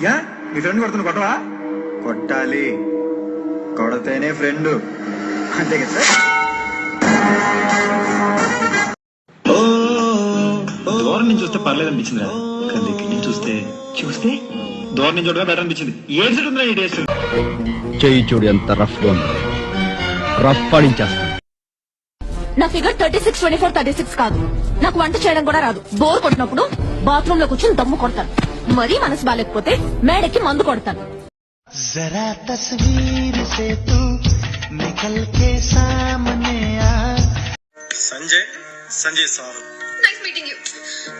Yeah మీ friend కొడుతున్నా కొట్టవా? కొట్టాలి, కొడితేనే ఫ్రెండ్, అంతే కదా సార్. దూరం నుంచి చూస్తే పర్లేదు అనిపించిందిరా, కానీ దగ్గర నుంచి చూస్తే దూరం నుంచి చూడగా బెటర్ అనిపించింది. ఏడు సెట్ ఉందిరా ఈ టేస్ట్. చెయ్యి చూడు ఎంత రఫ్ గా ఉంది, రఫ్ పాడించేస్తా. నా ఫిగర్ 36, 24, 36 కాదు. నాకు వంట చేయడం కూడా రాదు. బోర్ కొట్టినప్పుడు బాత్రూమ్ లో కూర్చొని దమ్ము కొడతాను. మరీ మనసు బాలేకపోతే మేడకి మందు కొడతాను. జరా తస్వీర్ సే తూ నికల్ కే సామనే ఆ. Sanjay sir. Nice meeting you.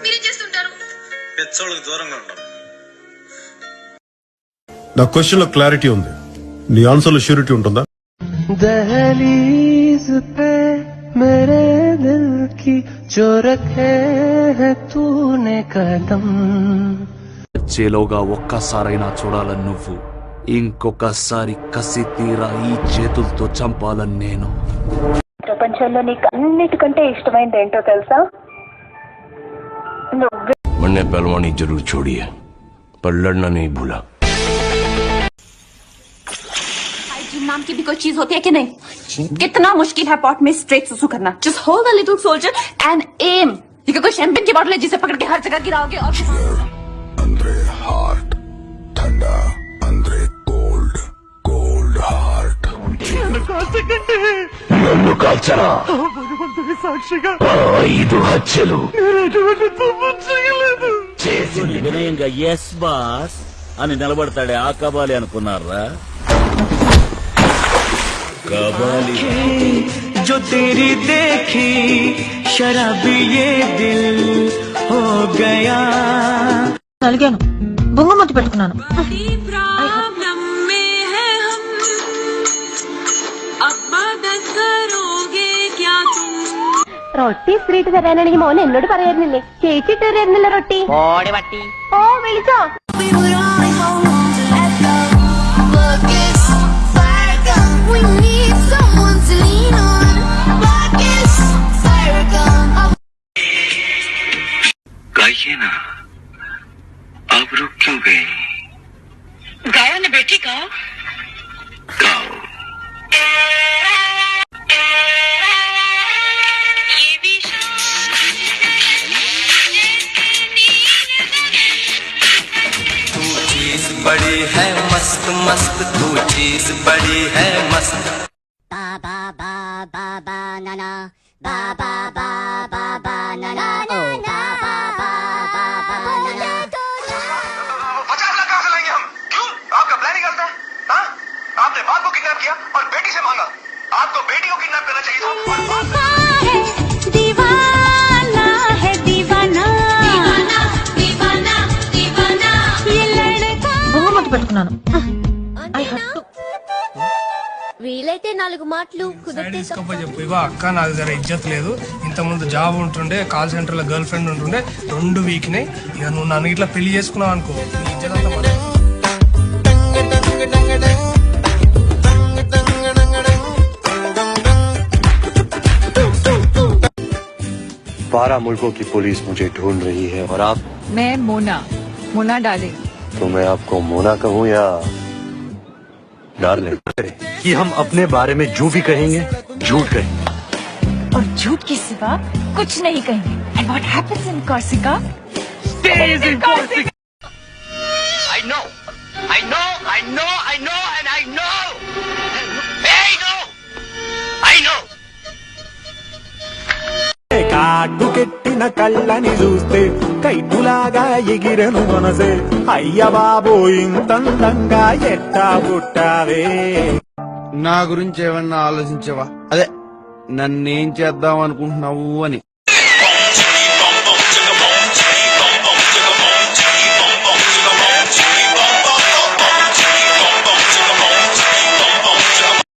మీరేం చేస్తుంటారు? పెచ్చోళ్ళకి దూరంగా ఉంటాం. నా క్వశ్చన్ లో క్లారిటీ ఉంది, నీ ఆన్సర్ లో ష్యూరిటీ ఉంటుందా? దహలీజ్ పే మేరే దిల్ కి జో రఖే హై తూనే కదం. వచ్చేలోగా ఒక్కసారైనా చూడాలని నువ్వు, ఇంకొకసారి కసి తీరా ఈ చేతులతో చంపాలని నేను. ప్రపంచంలో నీకు అన్నిటికంటే ఇష్టమైనది ఏంటో తెలుసా? मैंने पहलवानी जरूर छोड़ी है पर लड़ना नहीं भूला. हाइजीन नाम की भी कोई चीज होती है कि नहीं? कितना मुश्किल है पॉट में स्ट्रेट सुसु करना. Just hold a little soldier and um. ये कोई शैंपेन की बोतल है जिसे पकड़ के हर जगह गिराओगे और अंदरे हार्ट ठंडा, अंदरे कोल्ड, कोल्ड हार्ट. నన్ను కాల్చరా, సాక్షిగా 5 హత్యలు చేసింది. వినయంగా ఎస్ బాస్ అని నిలబడతాడే ఆ కబాలి అనుకున్నారా? కబాలి जो तेरी देखी शराबी ये दिल हो गया. నలిగాను, బొంగమతి పెట్టుకున్నాను. റൊട്ടി സ്പ്രീറ്റ് തരാനാണെങ്കിൽ മോൻ എന്നോട് പറയായിരുന്നില്ലേ? ചേച്ചിട്ട് തരായിരുന്നില്ല റൊട്ടി. ഓ വിളിച്ചോ? गाइए ना, अब रुक क्यों गई? गाओ ना बेटी, गाओ. गाओ. बड़ी है मस्त मस्त, तू चीज बड़ी है मस्त. बाबा बाबा बनाना, बाबा बाबा बनाना, ओ बाबा बाबा बनाना. 50 लाख कहाँ से लाएंगे हम? क्यों? आपका प्लान ही गलत है. हाँ? आपने बाप को किडनैप किया और बेटी से मांगा. आपको बेटी को किडनैप करना चाहिए था और बाप को. दीवाना है दीवाना, दीवाना दीवाना दीवाना ये लड़का. బొంగమతి పెట్టుకున్నాను. వీలైతే 4 మాటలు కుదిరితే చెప్పు. ఇగో అక్క, నాకు జర ఇజ్జత్ లేదు. ఇంత ముందు జాబ్ ఉంటుండే, కాల్ సెంటర్ లో గర్ల్ ఫ్రెండ్ ఉంటుండే, 2 వీక్నే. ఇక నువ్వు నన్ను ఇట్లా పెళ్లి చేసుకున్నావు అనుకో, నీ ఇజ్జత్ అంతా మన. 12 मुल्कों की पुलिस मुझे ढूंढ रही है और आप? मैं मोना डार्लिंग. तो मैं आपको मोना कहूँ या डार्लिंग? कि हम अपने बारे में जो भी कहेंगे झूठ कहेंगे और झूठ के सिवा कुछ नहीं कहेंगे. And what happens in Corsica stays in Corsica. I know, I know, I know, I know, and I know. I know, I know. కాటుకెట్టిన కళ్ళని చూస్తే కైటులాగా ఎగిరెను మనసే. అయ్య బాబో ఇంతందంగా ఎట్టా పుట్టావే. నా గురించి ఏమన్నా ఆలోచించావా? అదే నన్నేం చేద్దాం అనుకుంటున్నావు అని.